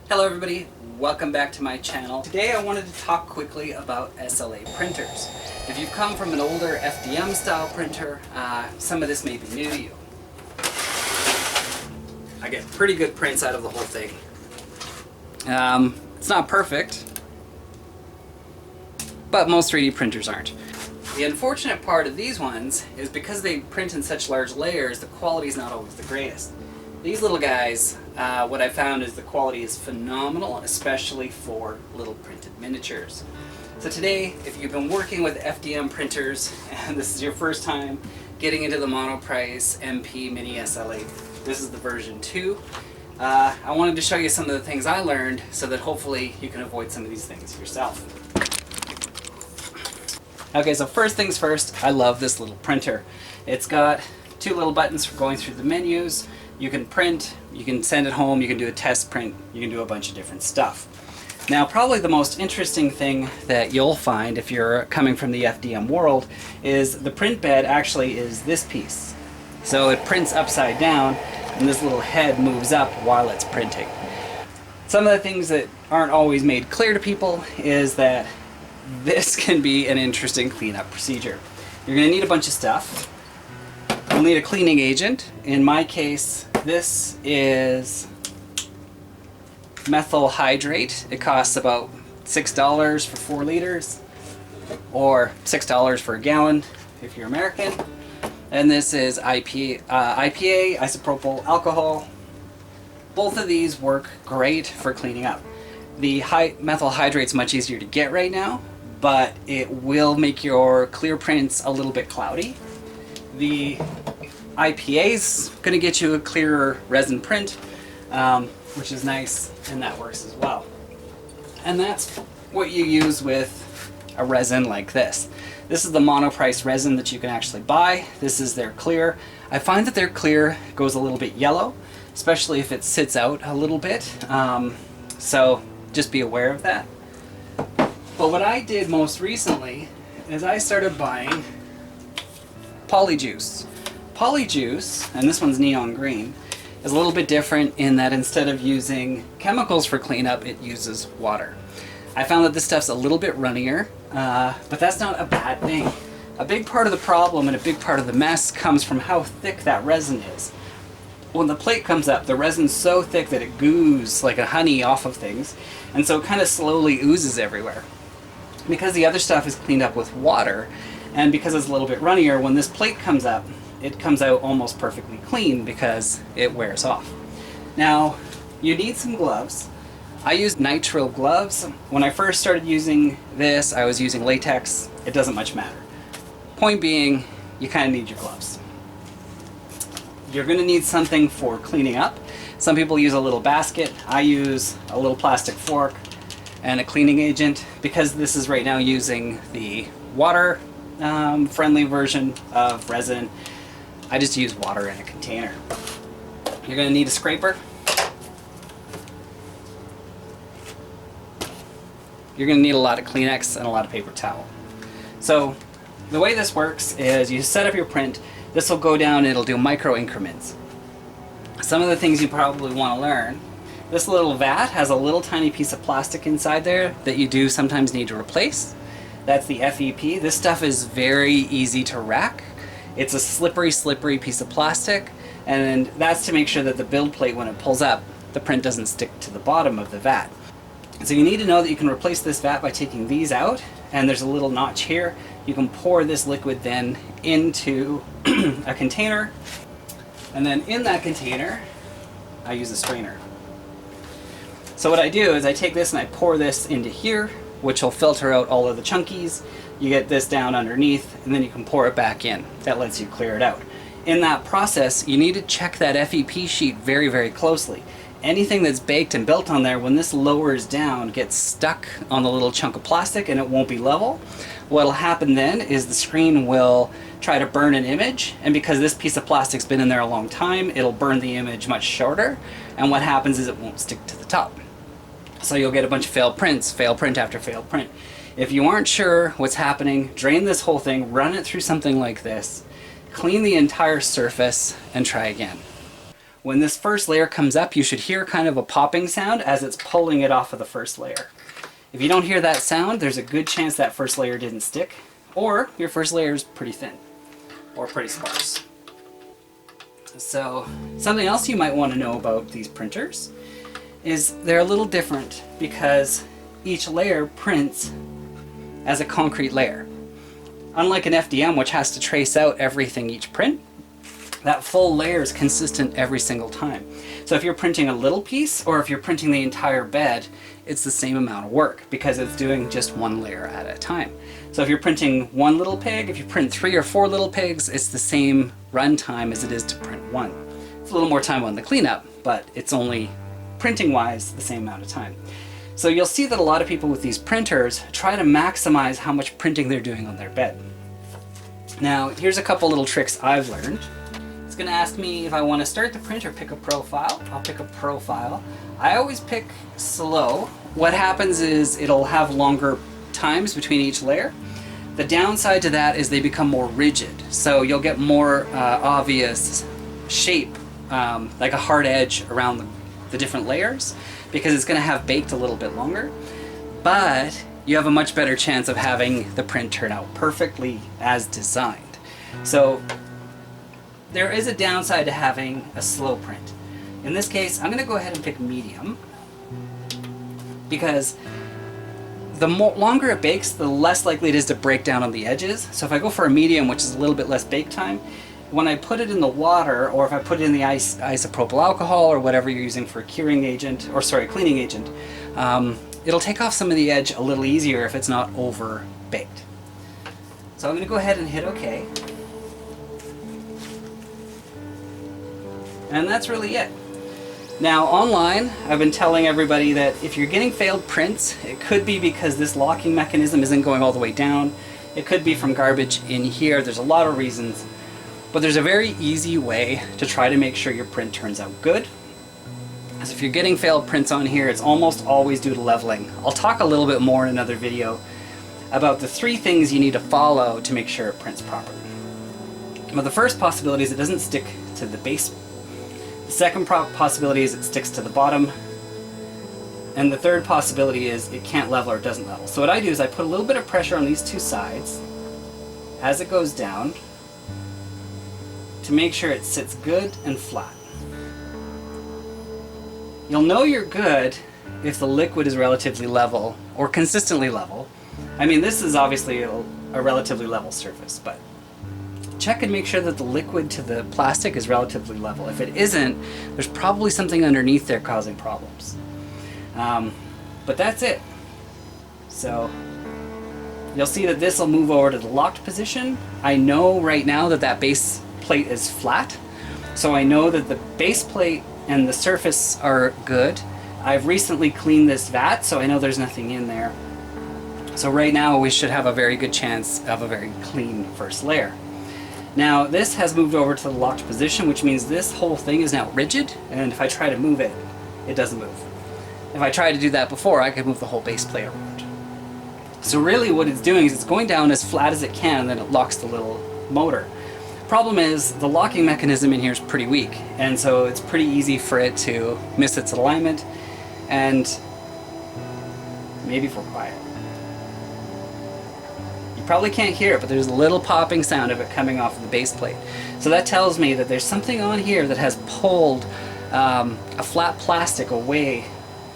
Hello everybody, welcome back to my channel. Today I wanted to talk quickly about SLA printers. If you've come from an older FDM style printer, some of this may be new to you. I get pretty good prints out of the whole thing. It's not perfect, but most 3D printers aren't. The unfortunate part of these ones is because they print in such large layers, the quality is not always the greatest. These little guys, what I found is the quality is phenomenal, especially for little printed miniatures. So today, if you've been working with FDM printers and this is your first time getting into the Monoprice MP Mini SLA, this is the version 2. I wanted to show you some of the things I learned so that hopefully you can avoid some of these things yourself. Okay, so first things first, I love this little printer. It's got two little buttons for going through the menus. You can print, you can send it home, you can do a test print, you can do a bunch of different stuff. Now, probably the most interesting thing that you'll find if you're coming from the FDM world is the print bed actually is this piece. So it prints upside down and this little head moves up while it's printing. Some of the things that aren't always made clear to people is that this can be an interesting cleanup procedure. You're going to need a bunch of stuff. You'll need a cleaning agent. In my case, this is methyl hydrate. It costs about $6 for 4 liters, or $6 for a gallon if you're American. And this is IPA, isopropyl alcohol. Both of these work great for cleaning up. The methyl hydrate's much easier to get right now, but it will make your clear prints a little bit cloudy. The IPA is going to get you a clearer resin print, which is nice, and that works as well. And that's what you use with a resin like this. This is the Monoprice resin that you can actually buy. This is their clear. I find that their clear goes a little bit yellow, especially if it sits out a little bit. So just be aware of that. But what I did most recently is I started buying Polyjuice. Polyjuice, and this one's neon green, is a little bit different in that instead of using chemicals for cleanup, it uses water. I found that this stuff's a little bit runnier, but that's not a bad thing. A big part of the problem and a big part of the mess comes from how thick that resin is. When the plate comes up, the resin's so thick that it goos like a honey off of things, and so it kind of slowly oozes everywhere. Because the other stuff is cleaned up with water, and because it's a little bit runnier, when this plate comes up, it comes out almost perfectly clean because it wears off. Now, you need some gloves. I use Nitrile Gloves. When I first started using this, I was using latex. It doesn't much matter. Point being, you kind of need your gloves. You're going to need something for cleaning up. Some people use a little basket. I use a little plastic fork and a cleaning agent. Because this is right now using the water friendly version of resin, I just use water in a container. You're going to need a scraper. You're going to need a lot of Kleenex and a lot of paper towel. So the way this works is you set up your print. This will go down and it'll do micro increments. Some of the things you probably want to learn. This little vat has a little tiny piece of plastic inside there that you do sometimes need to replace. That's the FEP. This stuff is very easy to rack. It's a slippery piece of plastic, and that's to make sure that the build plate, when it pulls up, the print doesn't stick to the bottom of the vat. So you need to know that you can replace this vat by taking these out, and there's a little notch here. You can pour this liquid then into a container, and then in that container, I use a strainer. So what I do is I take this and I pour this into here, which will filter out all of the chunkies. You get this down underneath, and then you can pour it back in. That lets you clear it out. In that process, you need to check that FEP sheet very, very closely. Anything that's baked and built on there, when this lowers down, gets stuck on the little chunk of plastic and it won't be level. What'll happen then is the screen will try to burn an image, and because this piece of plastic's been in there a long time, it'll burn the image much shorter, and what happens is it won't stick to the top. So you'll get a bunch of failed prints, fail print after failed print. If you aren't sure what's happening, drain this whole thing, run it through something like this, clean the entire surface, and try again. when this first layer comes up, you should hear kind of a popping sound as it's pulling it off of the first layer. If you don't hear that sound, there's a good chance that first layer didn't stick, or your first layer is pretty thin or pretty sparse. So something else you might want to know about these printers is they're a little different because each layer prints as a concrete layer. Unlike an FDM, which has to trace out everything each print, that full layer is consistent every single time. So if you're printing a little piece or if you're printing the entire bed, it's the same amount of work because it's doing just one layer at a time. So if you're printing one little pig, if you print 3 or 4 little pigs, it's the same run time as it is to print one. It's a little more time on the cleanup, but it's only printing wise the same amount of time. So you'll see that a lot of people with these printers try to maximize how much printing they're doing on their bed. Now here's a couple little tricks I've learned. It's going to ask me if I want to start the print or pick a profile. I'll pick a profile. I always pick slow. What happens is it'll have longer times between each layer. The downside to that is they become more rigid, so you'll get more obvious shape, like a hard edge around the different layers, because it's going to have baked a little bit longer, but you have a much better chance of having the print turn out perfectly as designed. So there is a downside to having a slow print. In this case, I'm going to go ahead and pick medium, because the longer it bakes, the less likely it is to break down on the edges. So if I go for a medium, which is a little bit less bake time, when I put it in the water, or if I put it in the isopropyl alcohol or whatever you're using for a curing agent, or sorry, cleaning agent, it'll take off some of the edge a little easier if it's not over baked. So I'm going to go ahead and hit OK. And that's really it. Now online, I've been telling everybody that if you're getting failed prints, it could be because this locking mechanism isn't going all the way down. It could be from garbage in here. There's a lot of reasons. But there's a very easy way to try to make sure your print turns out good. As if you're getting failed prints on here, it's almost always due to leveling. I'll talk a little bit more in another video about the 3 things you need to follow to make sure it prints properly. Well, the first possibility is it doesn't stick to the base. The second possibility is it sticks to the bottom. And the third possibility is it can't level or it doesn't level. So what I do is I put a little bit of pressure on these 2 sides as it goes down to make sure it sits good and flat. You'll know you're good if the liquid is relatively level or consistently level. I mean, this is obviously a relatively level surface, but check and make sure that the liquid to the plastic is relatively level. If it isn't, there's probably something underneath there causing problems. But that's it. So you'll see that this will move over to the locked position. I know right now that that base plate is flat, so I know that the base plate and the surface are good. I've recently cleaned this vat, so I know there's nothing in there. So right now we should have a very good chance of a very clean first layer. Now this has moved over to the locked position, which means this whole thing is now rigid, and if I try to move it, it doesn't move. If I tried to do that before, I could move the whole base plate around. So really what it's doing is it's going down as flat as it can, and then it locks the little motor. Problem is, the locking mechanism in here is pretty weak, and so it's pretty easy for it to miss its alignment, and maybe if we're quiet. You probably can't hear it, but there's a little popping sound of it coming off of the base plate. So that tells me that there's something on here that has pulled a flat plastic away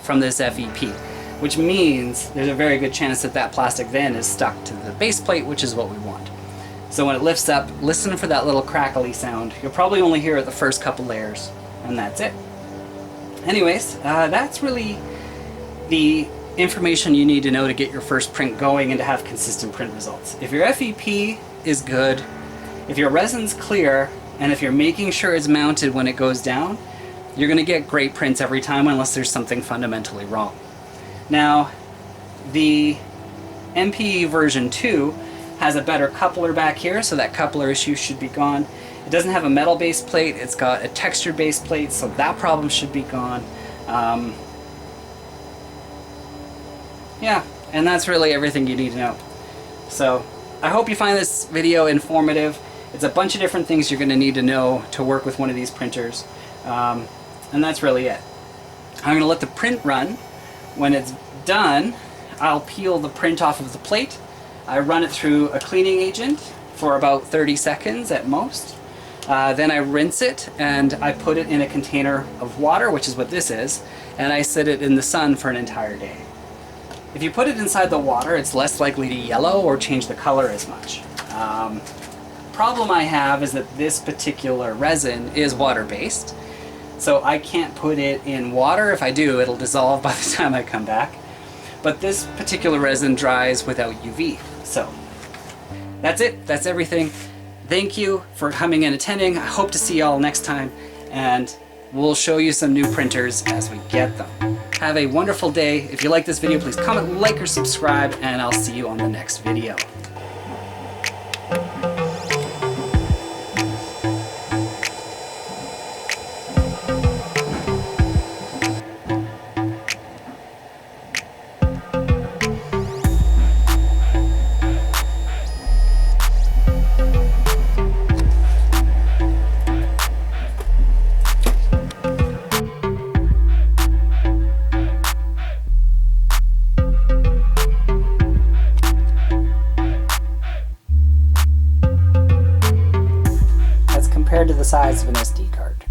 from this FEP, which means there's a very good chance that that plastic then is stuck to the base plate, which is what we want. So when it lifts up, listen for that little crackly sound. You'll probably only hear it the first couple layers, and that's it. Anyways, that's really the information you need to know to get your first print going and to have consistent print results. If your FEP is good, if your resin's clear, and if you're making sure it's mounted when it goes down, you're going to get great prints every time unless there's something fundamentally wrong. Now, the MP version 2 has a better coupler back here, so that coupler issue should be gone. It doesn't have a metal base plate, it's got a textured base plate, so that problem should be gone. Yeah, and that's really everything you need to know. So I hope you find this video informative. It's a bunch of different things you're going to need to know to work with one of these printers. And that's really it. I'm going to let the print run. When it's done, I'll peel the print off of the plate. I run it through a cleaning agent for about 30 seconds at most. Then I rinse it and I put it in a container of water, which is what this is, and I sit it in the sun for an entire day. If you put it inside the water, it's less likely to yellow or change the color as much. Problem I have is that this particular resin is water-based, so I can't put it in water. If I do, it'll dissolve by the time I come back. But this particular resin dries without UV. So that's it. That's everything. Thank you for coming and attending. I hope to see y'all next time, and we'll show you some new printers as we get them. Have a wonderful day. If you like this video, please comment, like, or subscribe, and I'll see you on the next video. Compared to the size of an SD card.